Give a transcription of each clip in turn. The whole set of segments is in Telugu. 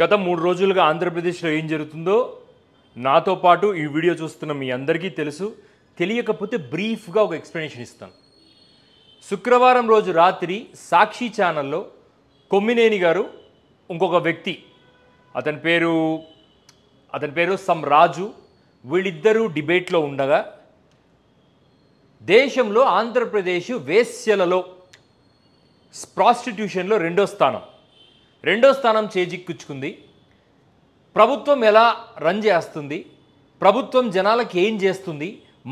గత 3 రోజులుగా ఆంధ్రప్రదేశ్లో ఏం జరుగుతుందో నాతో పాటు ఈ వీడియో చూస్తున్న మీ అందరికీ తెలుసు. తెలియకపోతే బ్రీఫ్గా ఒక ఎక్స్ప్లెనేషన్ ఇస్తాను. శుక్రవారం రోజు రాత్రి సాక్షి ఛానల్లో కొమ్మినేని గారు ఇంకొక వ్యక్తి అతని పేరు సమ్ రాజు, వీళ్ళిద్దరూ డిబేట్లో ఉండగా దేశంలో ఆంధ్రప్రదేశ్ వేశ్యలలో ప్రాస్టిట్యూషన్లో రెండో స్థానం చేజిక్కించుకుంది. ప్రభుత్వం ఎలా రన్ చేస్తుంది, ప్రభుత్వం జనాలకు ఏం చేస్తుంది,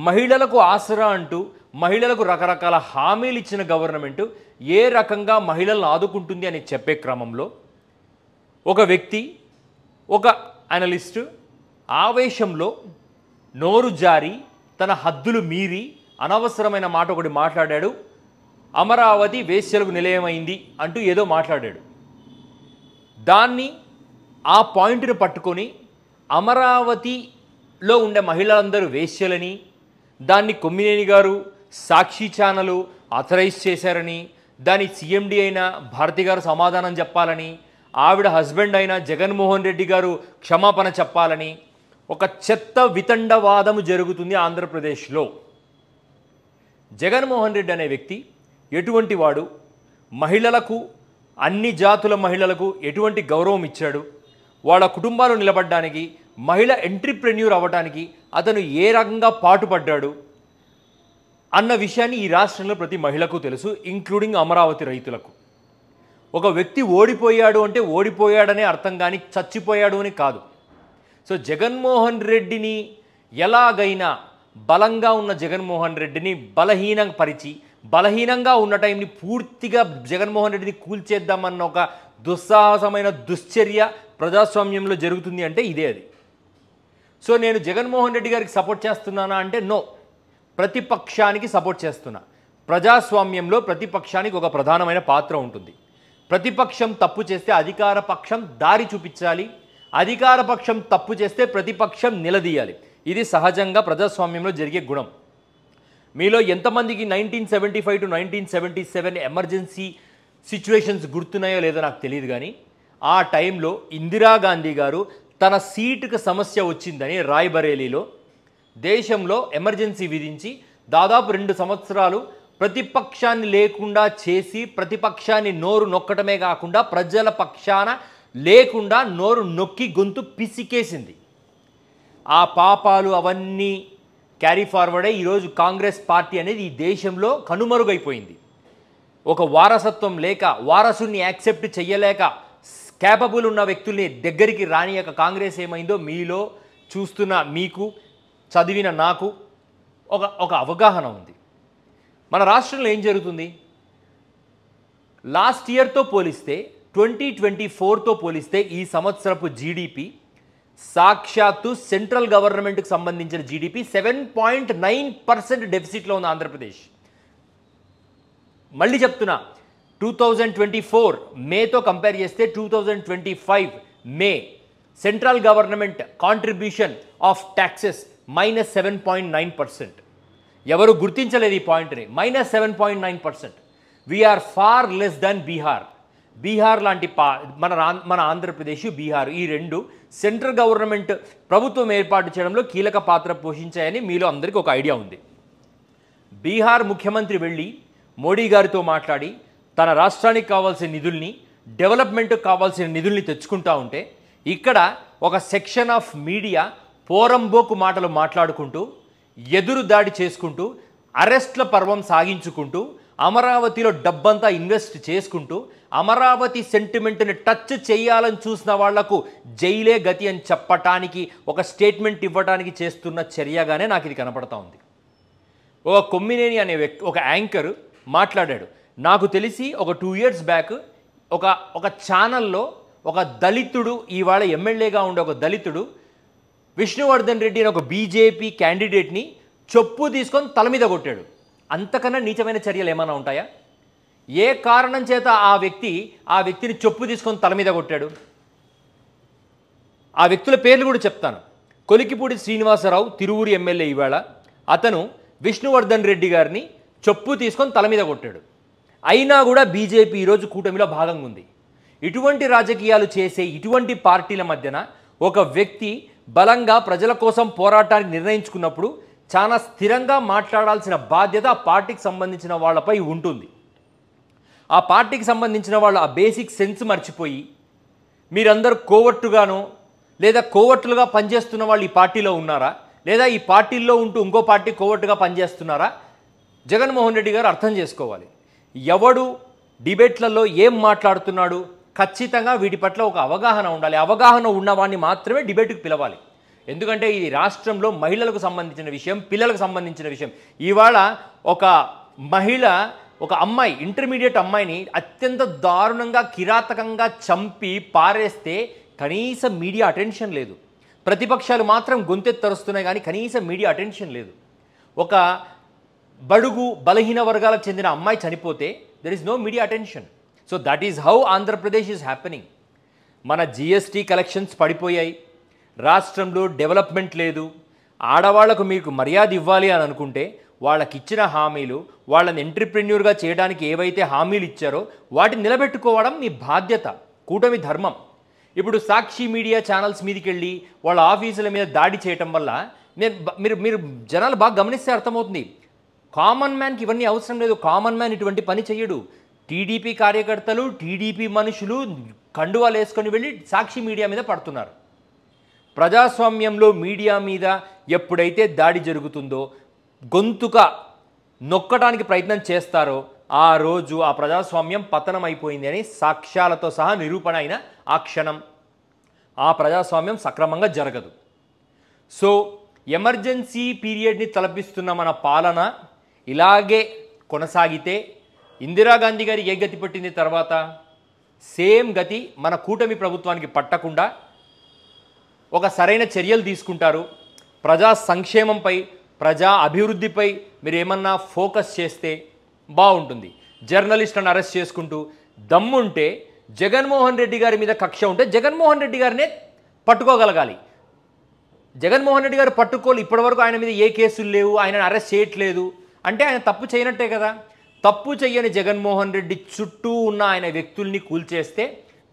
మహిళలకు ఆసరా అంటూ మహిళలకు రకరకాల హామీలు ఇచ్చిన గవర్నమెంట్ ఏ రకంగా మహిళలను ఆదుకుంటుంది అని చెప్పే క్రమంలో ఒక వ్యక్తి, ఒక అనలిస్టు ఆవేశంలో నోరు జారి తన హద్దులు మీరి అనవసరమైన మాట ఒకటి మాట్లాడాడు. అమరావతి వేశ్యలకు నిలయమైంది అంటూ ఏదో మాట్లాడాడు. దాన్ని ఆ పాయింట్ని పట్టుకొని అమరావతిలో ఉండే మహిళలందరూ వేశ్యలని, దాన్ని కొమ్మినేని గారు సాక్షి ఛానల్ ఆథరైజ్ చేశారని, దాని సీఎండీ అయిన భారతి గారు సమాధానం చెప్పాలని, ఆవిడ హస్బెండ్ అయిన జగన్మోహన్ రెడ్డి గారు క్షమాపణ చెప్పాలని ఒక చెత్త వితండవాదము జరుగుతుంది ఆంధ్రప్రదేశ్లో. జగన్మోహన్ రెడ్డి అనే వ్యక్తి ఎటువంటి వాడు, మహిళలకు అన్ని జాతుల మహిళలకు ఎటువంటి గౌరవం ఇచ్చాడు, వాళ్ళ కుటుంబాలు నిలబడడానికి, మహిళ ఎంట్రీప్రెన్యూర్ అవ్వడానికి అతను ఏ రకంగా పాటుపడ్డాడు అన్న విషయాన్ని ఈ రాష్ట్రంలో ప్రతి మహిళకు తెలుసు, ఇంక్లూడింగ్ అమరావతి రైతులకు. ఒక వ్యక్తి ఓడిపోయాడు అంటే ఓడిపోయాడనే అర్థం కానీ చచ్చిపోయాడు అని కాదు. సో జగన్మోహన్ రెడ్డిని ఎలాగైనా బలంగా ఉన్న జగన్మోహన్ రెడ్డిని బలహీనంగా ఉన్న టైంని పూర్తిగా జగన్మోహన్ రెడ్డిని కూల్చేద్దామన్న ఒక దుస్సాహసమైన దుశ్చర్య ప్రజాస్వామ్యంలో జరుగుతుంది అంటే ఇదే అది. సో నేను జగన్మోహన్ రెడ్డి గారికి సపోర్ట్ చేస్తున్నానా అంటే నో, ప్రతిపక్షానికి సపోర్ట్ చేస్తున్నా. ప్రజాస్వామ్యంలో ప్రతిపక్షానికి ఒక ప్రధానమైన పాత్ర ఉంటుంది. ప్రతిపక్షం తప్పు చేస్తే అధికార పక్షం దారి చూపించాలి, అధికార పక్షం తప్పు చేస్తే ప్రతిపక్షం నిలదీయాలి. ఇది సహజంగా ప్రజాస్వామ్యంలో జరిగే గుణం. మీలో ఎంతమందికి 1975 to 1977 ఎమర్జెన్సీ సిచ్యువేషన్స్ గుర్తున్నాయో లేదో నాకు తెలియదు, కానీ ఆ టైంలో ఇందిరాగాంధీ గారు తన సీటుకు సమస్య వచ్చిందని రాయ్బరేలీలో దేశంలో ఎమర్జెన్సీ విధించి దాదాపు 2 సంవత్సరాలు ప్రతిపక్షాన్ని లేకుండా చేసి, ప్రతిపక్షాన్ని నోరు నొక్కటమే కాకుండా ప్రజల పక్షాన లేకుండా నోరు నొక్కి గొంతు పిసికేసింది. ఆ పాపాలు అవన్నీ క్యారీ ఫార్వర్డ్ అయ్యి ఈరోజు కాంగ్రెస్ పార్టీ అనేది ఈ దేశంలో కనుమరుగైపోయింది. ఒక వారసత్వం లేక, వారసుని యాక్సెప్ట్ చెయ్యలేక, క్యాపబుల్ ఉన్న వ్యక్తుల్ని దగ్గరికి రానియక కాంగ్రెస్ ఏమైందో మీలో చూస్తున్న మీకు, చదివిన నాకు ఒక అవగాహన ఉంది. మన రాష్ట్రంలో ఏం జరుగుతుంది, లాస్ట్ ఇయర్తో పోలిస్తే 2024తో పోలిస్తే ఈ సంవత్సరపు జీడిపి, సాక్షాత్తు సెంట్రల్ గవర్నమెంట్కి సంబంధించిన జీడిపి 7.9% డెఫిసిట్లో ఉంది ఆంధ్రప్రదేశ్. మళ్ళీ చెప్తున్నా, 2024 మేతో కంపేర్ చేస్తే 2025 May central government contribution of taxes -7.9%. ఎవరు గుర్తించలేదు ఈ పాయింట్ని. -7.9%. We are far less than Bihar లాంటి మన ఆంధ్రప్రదేశ్, బీహార్ ఈ రెండు సెంట్రల్ గవర్నమెంట్ ప్రభుత్వం ఏర్పాటు చేయడంలో కీలక పాత్ర పోషించాయని మీలో అందరికీ ఒక ఐడియా ఉంది. బీహార్ ముఖ్యమంత్రి వెళ్ళి మోడీ గారితో మాట్లాడి తన రాష్ట్రానికి కావాల్సిన నిధుల్ని, డెవలప్మెంట్కి కావాల్సిన నిధుల్ని తెచ్చుకుంటా ఉంటే, ఇక్కడ ఒక సెక్షన్ ఆఫ్ మీడియా పోరంబోకు మాటలు మాట్లాడుకుంటూ, ఎదురు దాడి చేసుకుంటూ, అరెస్ట్ల పర్వం సాగించుకుంటూ, అమరావతిలో డబ్బంతా ఇన్వెస్ట్ చేసుకుంటూ, అమరావతి సెంటిమెంట్ని టచ్ చేయాలని చూసిన వాళ్లకు జైలే గతి అని చెప్పటానికి, ఒక స్టేట్మెంట్ ఇవ్వడానికి చేస్తున్న చర్యగానే నాకు ఇది కనపడతా ఉంది. ఒక కొమ్మినేని అనే వ్యక్తి, ఒక యాంకర్ మాట్లాడాడు. నాకు తెలిసి ఒక 2 years బ్యాక్ ఒక ఛానల్లో ఒక దళితుడు, ఇవాళ ఎమ్మెల్యేగా ఉండే ఒక దళితుడు విష్ణువర్ధన్ రెడ్డి అనే ఒక బీజేపీ క్యాండిడేట్ని చెప్పు తీసుకొని తల మీద కొట్టాడు. అంతకన్నా నీచమైన చర్యలు ఏమైనా ఉంటాయా? ఏ కారణం చేత ఆ వ్యక్తిని చెప్పు తీసుకొని తల మీద కొట్టాడు? ఆ వ్యక్తుల పేర్లు కూడా చెప్తాను. కొలికిపూడి శ్రీనివాసరావు తిరువూరు ఎమ్మెల్యే, ఇవాళ అతను విష్ణువర్ధన్ రెడ్డి గారిని చెప్పు తీసుకొని తల మీద కొట్టాడు. అయినా కూడా బీజేపీ ఈరోజు కూటమిలో భాగంగా ఉంది. ఇటువంటి రాజకీయాలు చేసే ఇటువంటి పార్టీల మధ్యన ఒక వ్యక్తి బలంగా ప్రజల కోసం పోరాటాన్ని నిర్ణయించుకున్నప్పుడు చాలా స్థిరంగా మాట్లాడాల్సిన బాధ్యత ఆ పార్టీకి సంబంధించిన వాళ్ళపై ఉంటుంది. ఆ పార్టీకి సంబంధించిన వాళ్ళు ఆ బేసిక్ సెన్స్ మర్చిపోయి మీరందరూ కోవట్టుగానో లేదా కోవట్టులుగా పనిచేస్తున్న వాళ్ళు ఈ పార్టీలో ఉన్నారా, లేదా ఈ పార్టీల్లో ఉంటూ ఇంకో పార్టీ కోవట్టుగా పనిచేస్తున్నారా? జగన్మోహన్ రెడ్డి గారు అర్థం చేసుకోవాలి. ఎవడు డిబేట్లలో ఏం మాట్లాడుతున్నాడు, ఖచ్చితంగా వీటి పట్ల ఒక అవగాహన ఉండాలి. అవగాహన ఉన్నవాడిని మాత్రమే డిబేట్కి పిలవాలి. ఎందుకంటే ఇది రాష్ట్రంలో మహిళలకు సంబంధించిన విషయం, పిల్లలకు సంబంధించిన విషయం. ఇవాళ ఒక మహిళ, ఒక అమ్మాయి, ఇంటర్మీడియట్ అమ్మాయిని అత్యంత దారుణంగా కిరాతకంగా చంపి పారేస్తే కనీసం మీడియా అటెన్షన్ లేదు. ప్రతిపక్షాలు మాత్రం గొంతెత్తరుస్తున్నాయి కానీ కనీసం మీడియా అటెన్షన్ లేదు. ఒక బడుగు బలహీన వర్గాలకు చెందిన అమ్మాయి చనిపోతే there is no media attention. So that is how Andhra Pradesh is happening. మన జిఎస్టీ కలెక్షన్స్ పడిపోయాయి, రాష్ట్రంలో డెవలప్మెంట్ లేదు. ఆడవాళ్లకు మీకు మర్యాద ఇవ్వాలి అని అనుకుంటే వాళ్ళకి ఇచ్చిన హామీలు, వాళ్ళని ఎంట్రప్రెన్యూర్గా చేయడానికి ఏవైతే హామీలు ఇచ్చారో వాటిని నిలబెట్టుకోవడం మీ బాధ్యత, కూటమి ధర్మం. ఇప్పుడు సాక్షి మీడియా ఛానల్స్ మీదకి వెళ్ళి వాళ్ళ ఆఫీసుల మీద దాడి చేయటం వల్ల మీరు జనాలు బాగా గమనిస్తే అర్థమవుతుంది. కామన్ మ్యాన్కి ఇవన్నీ అవసరం లేదు. కామన్ మ్యాన్ ఇటువంటి పని చెయ్యడు. టీడీపీ కార్యకర్తలు, టీడీపీ మనుషులు కండువాలు వేసుకొని వెళ్ళి సాక్షి మీడియా మీద పడుతున్నారు. ప్రజాస్వామ్యంలో మీడియా మీద ఎప్పుడైతే దాడి జరుగుతుందో, గొంతుక నొక్కడానికి ప్రయత్నం చేస్తారో ఆ రోజు ఆ ప్రజాస్వామ్యం పతనం అయిపోయింది అని సాక్ష్యాలతో సహా నిరూపణ అయిన ఆ క్షణం ఆ ప్రజాస్వామ్యం సక్రమంగా జరగదు. సో ఎమర్జెన్సీ పీరియడ్ని తలపిస్తున్న మన పాలన ఇలాగే కొనసాగితే ఇందిరాగాంధీ గారి ఏ గతి పట్టింది తర్వాత సేమ్ గతి మన కూటమి ప్రభుత్వానికి పట్టకుండా ఒక సరైన చర్యలు తీసుకుంటారు. ప్రజా సంక్షేమంపై, ప్రజా అభివృద్ధిపై మీరు ఏమన్నా ఫోకస్ చేస్తే బాగుంటుంది. జర్నలిస్టులను అరెస్ట్ చేసుకుంటూ దమ్ముంటే జగన్మోహన్ రెడ్డి గారి మీద కక్ష ఉంటే జగన్మోహన్ రెడ్డి గారినే పట్టుకోగలగాలి. జగన్మోహన్ రెడ్డి గారు ఇప్పటివరకు ఆయన మీద ఏ కేసులు లేవు, ఆయనను అరెస్ట్ చేయట్లేదు అంటే ఆయన తప్పు చేయనట్టే కదా. తప్పు చేయని జగన్మోహన్ రెడ్డి చుట్టూ ఉన్న ఆయన వ్యక్తుల్ని కూల్చేస్తే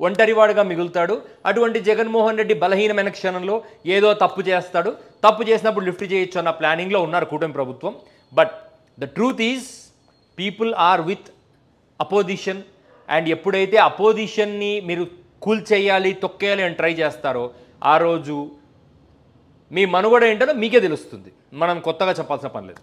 ఒంటరివాడుగా మిగులుతాడు. అటువంటి జగన్మోహన్ రెడ్డి బలహీనమైన క్షణంలో ఏదో తప్పు చేస్తాడు. తప్పు చేసినప్పుడు లిఫ్ట్ చేయొచ్చు అన్న ప్లానింగ్లో ఉన్నారు కూటమి ప్రభుత్వం. But the truth is people are with opposition. And ఎప్పుడైతే అపోజిషన్ని మీరు కూల్చేయాలి, తొక్కేయాలి అని ట్రై చేస్తారో ఆ రోజు మీ మనుగడ ఏంటో మీకే తెలుస్తుంది. మనం కొత్తగా చెప్పాల్సిన పని లేదు.